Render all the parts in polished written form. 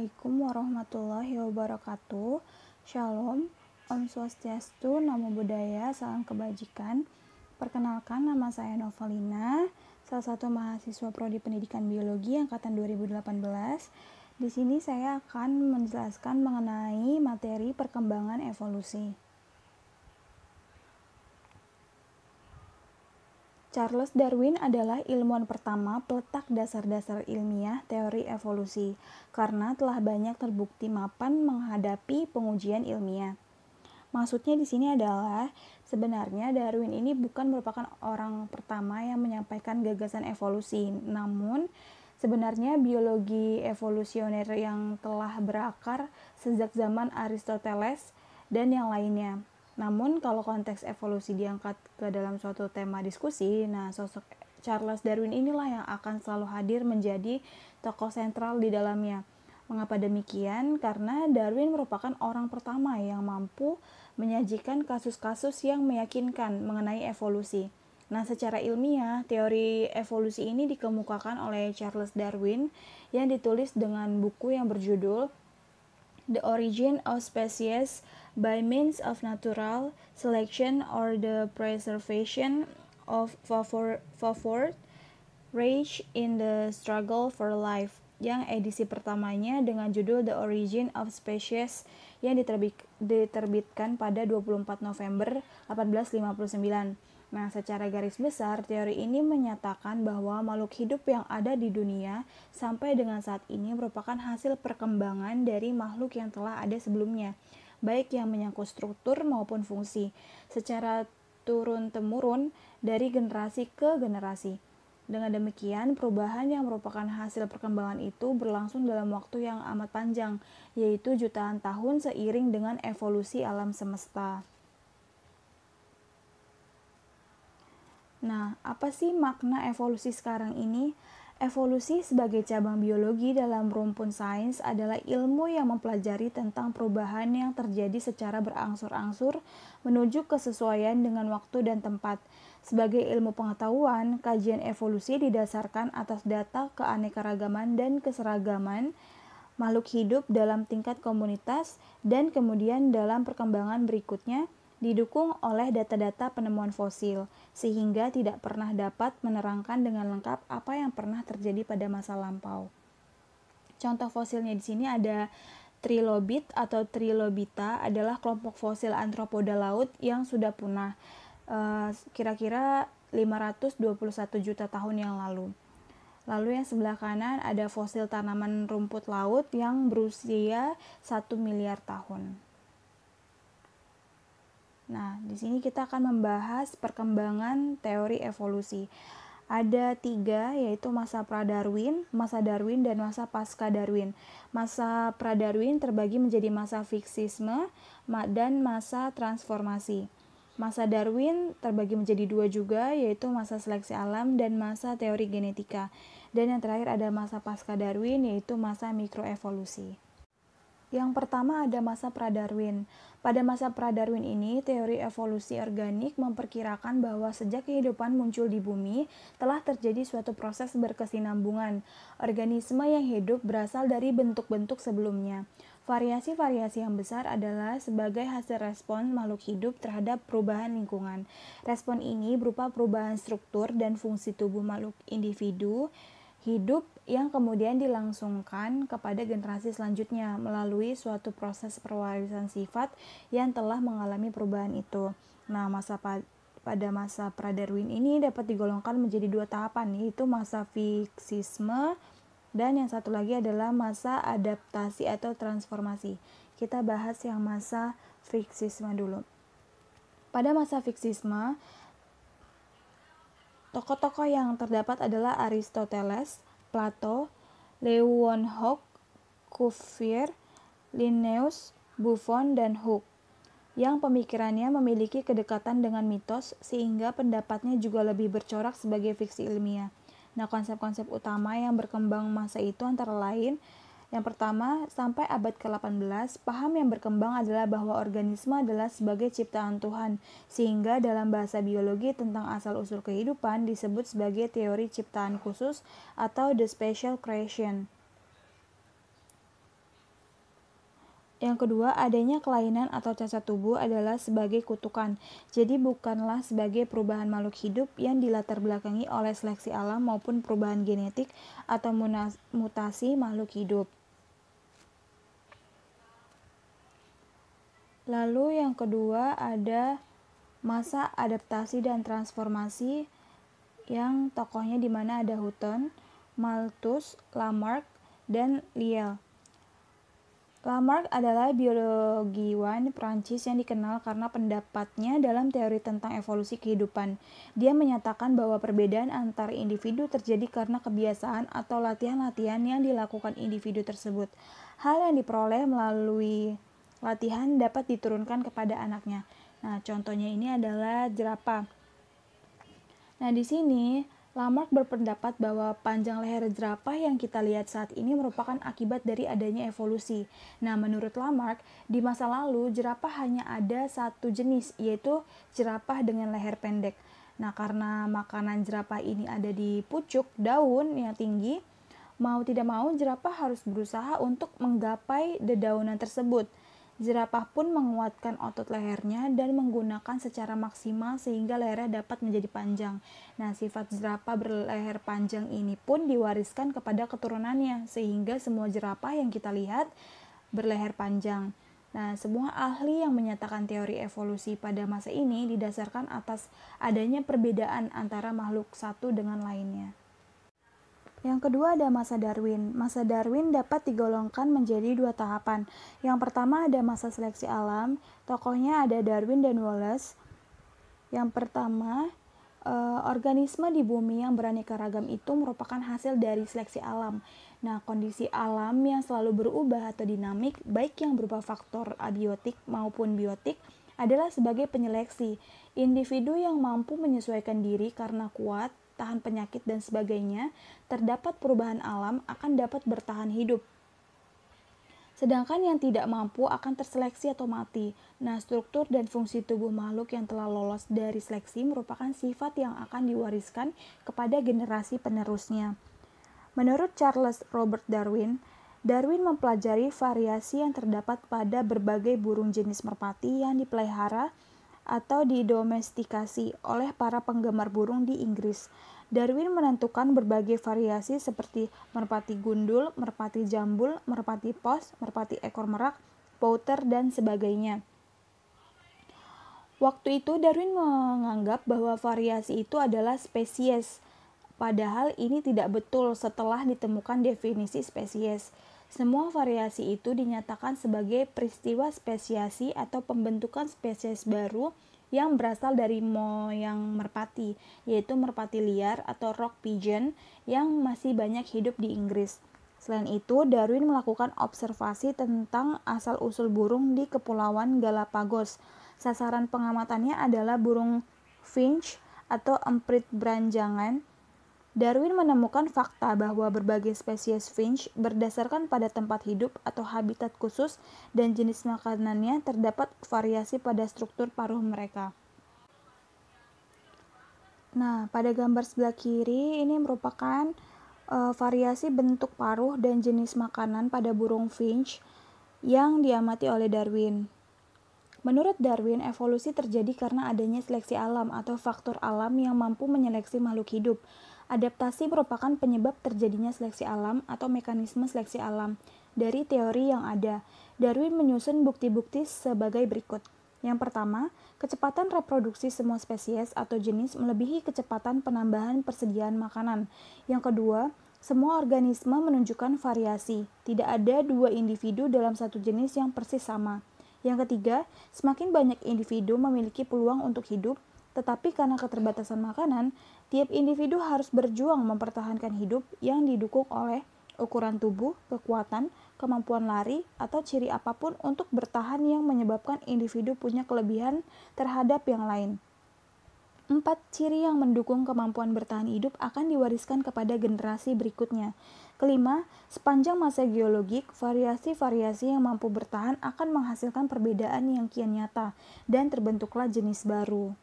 Assalamualaikum warahmatullahi wabarakatuh. Shalom, Om Swastiastu, Namo Buddhaya, Salam Kebajikan. Perkenalkan, nama saya Novalina, salah satu mahasiswa Prodi Pendidikan Biologi angkatan 2018. Di sini saya akan menjelaskan mengenai materi perkembangan evolusi. Charles Darwin adalah ilmuwan pertama peletak dasar-dasar ilmiah teori evolusi, karena telah banyak terbukti mapan menghadapi pengujian ilmiah. Maksudnya di sini adalah sebenarnya Darwin ini bukan merupakan orang pertama yang menyampaikan gagasan evolusi, namun sebenarnya biologi evolusioner yang telah berakar sejak zaman Aristoteles dan yang lainnya. Namun kalau konteks evolusi diangkat ke dalam suatu tema diskusi, nah sosok Charles Darwin inilah yang akan selalu hadir menjadi tokoh sentral di dalamnya. Mengapa demikian? Karena Darwin merupakan orang pertama yang mampu menyajikan kasus-kasus yang meyakinkan mengenai evolusi. Nah, secara ilmiah, teori evolusi ini dikemukakan oleh Charles Darwin yang ditulis dengan buku yang berjudul The Origin of Species by Means of Natural Selection or the Preservation of Favored Race in the Struggle for Life, yang edisi pertamanya dengan judul The Origin of Species yang diterbitkan pada 24 November 1859. Nah, secara garis besar, teori ini menyatakan bahwa makhluk hidup yang ada di dunia sampai dengan saat ini merupakan hasil perkembangan dari makhluk yang telah ada sebelumnya, baik yang menyangkut struktur maupun fungsi, secara turun-temurun dari generasi ke generasi. Dengan demikian, perubahan yang merupakan hasil perkembangan itu berlangsung dalam waktu yang amat panjang, yaitu jutaan tahun seiring dengan evolusi alam semesta. Nah, apa sih makna evolusi sekarang ini? Evolusi sebagai cabang biologi dalam rumpun sains adalah ilmu yang mempelajari tentang perubahan yang terjadi secara berangsur-angsur menuju kesesuaian dengan waktu dan tempat. Sebagai ilmu pengetahuan, kajian evolusi didasarkan atas data keanekaragaman dan keseragaman makhluk hidup dalam tingkat komunitas dan kemudian dalam perkembangan berikutnya didukung oleh data-data penemuan fosil, sehingga tidak pernah dapat menerangkan dengan lengkap apa yang pernah terjadi pada masa lampau. Contoh fosilnya di sini ada trilobit atau trilobita, adalah kelompok fosil antropoda laut yang sudah punah kira-kira 521 juta tahun yang lalu. Lalu yang sebelah kanan ada fosil tanaman rumput laut yang berusia 1 miliar tahun. Nah, di sini kita akan membahas perkembangan teori evolusi. Ada 3, yaitu masa pra-Darwin, masa Darwin, dan masa pasca-Darwin. Masa pra-Darwin terbagi menjadi masa fiksisme dan masa transformasi. Masa Darwin terbagi menjadi 2 juga, yaitu masa seleksi alam dan masa teori genetika. Dan yang terakhir ada masa pasca-Darwin, yaitu masa mikroevolusi. Yang pertama ada masa pra-Darwin. Pada masa pra-Darwin ini, teori evolusi organik memperkirakan bahwa sejak kehidupan muncul di bumi, telah terjadi suatu proses berkesinambungan. Organisme yang hidup berasal dari bentuk-bentuk sebelumnya. Variasi-variasi yang besar adalah sebagai hasil respon makhluk hidup terhadap perubahan lingkungan. Respon ini berupa perubahan struktur dan fungsi tubuh makhluk individu hidup yang kemudian dilangsungkan kepada generasi selanjutnya melalui suatu proses perwarisan sifat yang telah mengalami perubahan itu. Nah, pada masa pra-Darwin ini dapat digolongkan menjadi 2 tahapan, yaitu masa fiksisme dan yang satu lagi adalah masa adaptasi atau transformasi. Kita bahas yang masa fiksisme dulu. Pada masa fiksisme, tokoh-tokoh yang terdapat adalah Aristoteles, Plato, Leeuwenhoek, Cuvier, Linnaeus, Buffon, dan Hooke, yang pemikirannya memiliki kedekatan dengan mitos sehingga pendapatnya juga lebih bercorak sebagai fiksi ilmiah. Nah, konsep-konsep utama yang berkembang masa itu antara lain, yang pertama, sampai abad ke-18, paham yang berkembang adalah bahwa organisme adalah sebagai ciptaan Tuhan, sehingga dalam bahasa biologi tentang asal-usul kehidupan disebut sebagai teori ciptaan khusus atau the special creation. Yang kedua, adanya kelainan atau cacat tubuh adalah sebagai kutukan, jadi bukanlah sebagai perubahan makhluk hidup yang dilatar belakangi oleh seleksi alam maupun perubahan genetik atau mutasi makhluk hidup. Lalu yang kedua ada masa adaptasi dan transformasi yang tokohnya di mana ada Hutton, Malthus, Lamarck, dan Lyell. Lamarck adalah biologiwan Prancis yang dikenal karena pendapatnya dalam teori tentang evolusi kehidupan. Dia menyatakan bahwa perbedaan antar individu terjadi karena kebiasaan atau latihan-latihan yang dilakukan individu tersebut. Hal yang diperoleh melalui latihan dapat diturunkan kepada anaknya. Nah, contohnya ini adalah jerapah. Nah, di sini Lamarck berpendapat bahwa panjang leher jerapah yang kita lihat saat ini merupakan akibat dari adanya evolusi. Nah, menurut Lamarck, di masa lalu jerapah hanya ada satu jenis, yaitu jerapah dengan leher pendek. Nah, karena makanan jerapah ini ada di pucuk daun yang tinggi, mau tidak mau jerapah harus berusaha untuk menggapai dedaunan tersebut. Jerapah pun menguatkan otot lehernya dan menggunakan secara maksimal sehingga lehernya dapat menjadi panjang. Nah, sifat jerapah berleher panjang ini pun diwariskan kepada keturunannya sehingga semua jerapah yang kita lihat berleher panjang. Nah, semua ahli yang menyatakan teori evolusi pada masa ini didasarkan atas adanya perbedaan antara makhluk satu dengan lainnya. Yang kedua ada masa Darwin. Masa Darwin dapat digolongkan menjadi dua tahapan. Yang pertama ada masa seleksi alam. Tokohnya ada Darwin dan Wallace. Yang pertama, organisme di bumi yang beraneka ragam itu merupakan hasil dari seleksi alam. Nah, kondisi alam yang selalu berubah atau dinamik, baik yang berupa faktor abiotik maupun biotik, adalah sebagai penyeleksi. Individu yang mampu menyesuaikan diri karena kuat, tahan penyakit dan sebagainya, terdapat perubahan alam akan dapat bertahan hidup. Sedangkan yang tidak mampu akan terseleksi atau mati. Nah, struktur dan fungsi tubuh makhluk yang telah lolos dari seleksi merupakan sifat yang akan diwariskan kepada generasi penerusnya. Menurut Charles Robert Darwin, Darwin mempelajari variasi yang terdapat pada berbagai burung jenis merpati yang dipelihara atau didomestikasi oleh para penggemar burung di Inggris. Darwin menentukan berbagai variasi seperti merpati gundul, merpati jambul, merpati pos, merpati ekor merak, pouter, dan sebagainya. Waktu itu Darwin menganggap bahwa variasi itu adalah spesies, padahal ini tidak betul setelah ditemukan definisi spesies. Semua variasi itu dinyatakan sebagai peristiwa spesiasi atau pembentukan spesies baru yang berasal dari moyang merpati, yaitu merpati liar atau rock pigeon yang masih banyak hidup di Inggris. Selain itu, Darwin melakukan observasi tentang asal-usul burung di Kepulauan Galapagos. Sasaran pengamatannya adalah burung finch atau emprit beranjangan. Darwin menemukan fakta bahwa berbagai spesies finch berdasarkan pada tempat hidup atau habitat khusus dan jenis makanannya terdapat variasi pada struktur paruh mereka. Nah, pada gambar sebelah kiri ini merupakan variasi bentuk paruh dan jenis makanan pada burung finch yang diamati oleh Darwin. Menurut Darwin, evolusi terjadi karena adanya seleksi alam atau faktor alam yang mampu menyeleksi makhluk hidup. Adaptasi merupakan penyebab terjadinya seleksi alam atau mekanisme seleksi alam. Dari teori yang ada, Darwin menyusun bukti-bukti sebagai berikut. Yang pertama, kecepatan reproduksi semua spesies atau jenis melebihi kecepatan penambahan persediaan makanan. Yang kedua, semua organisme menunjukkan variasi. Tidak ada dua individu dalam satu jenis yang persis sama. Yang ketiga, semakin banyak individu memiliki peluang untuk hidup, tetapi karena keterbatasan makanan, tiap individu harus berjuang mempertahankan hidup yang didukung oleh ukuran tubuh, kekuatan, kemampuan lari, atau ciri apapun untuk bertahan yang menyebabkan individu punya kelebihan terhadap yang lain. 4 ciri yang mendukung kemampuan bertahan hidup akan diwariskan kepada generasi berikutnya. Kelima, sepanjang masa geologik, variasi-variasi yang mampu bertahan akan menghasilkan perbedaan yang kian nyata, dan terbentuklah jenis baru.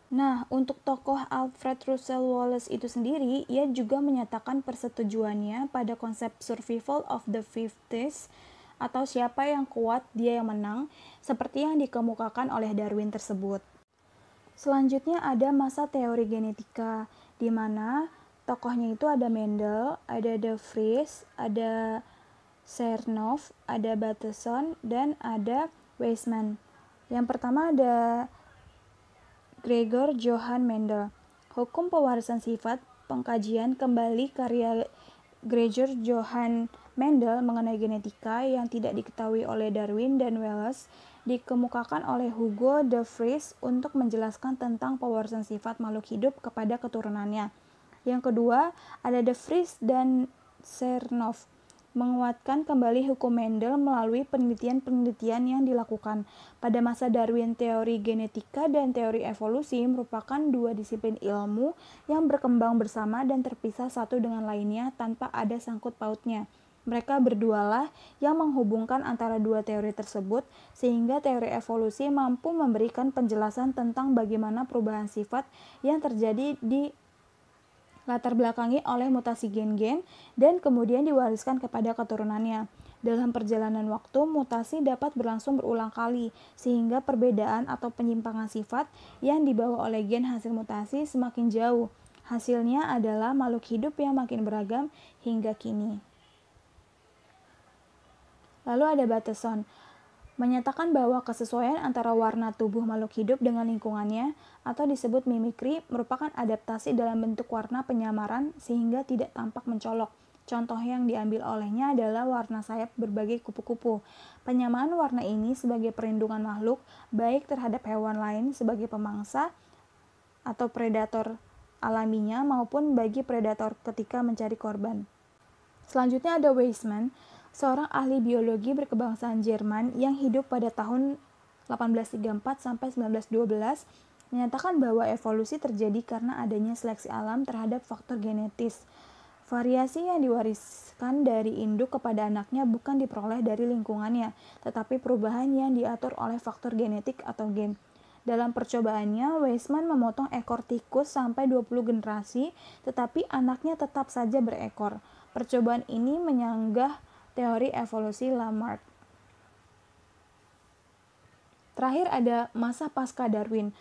Nah, untuk tokoh Alfred Russel Wallace itu sendiri, ia juga menyatakan persetujuannya pada konsep survival of the fittest atau siapa yang kuat dia yang menang, seperti yang dikemukakan oleh Darwin tersebut. Selanjutnya ada masa teori genetika, di mana tokohnya itu ada Mendel, ada De Vries, ada Chernoff, ada Bateson, dan ada Weismann. Yang pertama ada Gregor Johann Mendel. Hukum pewarisan sifat, pengkajian kembali karya Gregor Johann Mendel mengenai genetika yang tidak diketahui oleh Darwin dan Wallace dikemukakan oleh Hugo de Vries untuk menjelaskan tentang pewarisan sifat makhluk hidup kepada keturunannya. Yang kedua, ada de Vries dan Chernoff menguatkan kembali hukum Mendel melalui penelitian-penelitian yang dilakukan. Pada masa Darwin, teori genetika dan teori evolusi merupakan dua disiplin ilmu yang berkembang bersama dan terpisah satu dengan lainnya tanpa ada sangkut pautnya. Mereka berdualah yang menghubungkan antara dua teori tersebut, sehingga teori evolusi mampu memberikan penjelasan tentang bagaimana perubahan sifat yang terjadi di latar belakangi oleh mutasi gen-gen dan kemudian diwariskan kepada keturunannya. Dalam perjalanan waktu, mutasi dapat berlangsung berulang kali, sehingga perbedaan atau penyimpangan sifat yang dibawa oleh gen hasil mutasi semakin jauh. Hasilnya adalah makhluk hidup yang makin beragam hingga kini. Lalu ada Bateson, menyatakan bahwa kesesuaian antara warna tubuh makhluk hidup dengan lingkungannya, atau disebut mimikri, merupakan adaptasi dalam bentuk warna penyamaran sehingga tidak tampak mencolok. Contoh yang diambil olehnya adalah warna sayap berbagai kupu-kupu. Penyamaan warna ini sebagai perlindungan makhluk, baik terhadap hewan lain sebagai pemangsa atau predator alaminya maupun bagi predator ketika mencari korban. Selanjutnya ada Weismann, seorang ahli biologi berkebangsaan Jerman yang hidup pada tahun 1834 sampai 1912, menyatakan bahwa evolusi terjadi karena adanya seleksi alam terhadap faktor genetis. Variasi yang diwariskan dari induk kepada anaknya bukan diperoleh dari lingkungannya, tetapi perubahan yang diatur oleh faktor genetik atau gen. Dalam percobaannya, Weismann memotong ekor tikus sampai 20 generasi, tetapi anaknya tetap saja berekor. Percobaan ini menyanggah teori evolusi Lamarck. Terakhir ada masa pasca Darwin.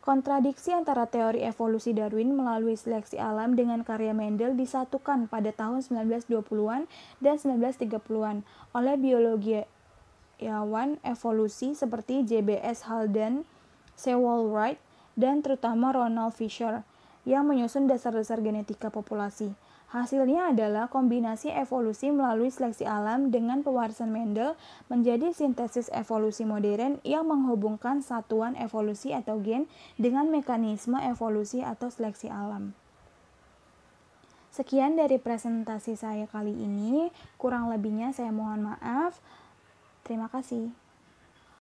Kontradiksi antara teori evolusi Darwin melalui seleksi alam dengan karya Mendel disatukan pada tahun 1920-an dan 1930-an oleh biologiawan evolusi seperti J.B.S. Haldane, Sewall Wright, dan terutama Ronald Fisher yang menyusun dasar-dasar genetika populasi. Hasilnya adalah kombinasi evolusi melalui seleksi alam dengan pewarisan Mendel menjadi sintesis evolusi modern yang menghubungkan satuan evolusi atau gen dengan mekanisme evolusi atau seleksi alam. Sekian dari presentasi saya kali ini, kurang lebihnya saya mohon maaf. Terima kasih.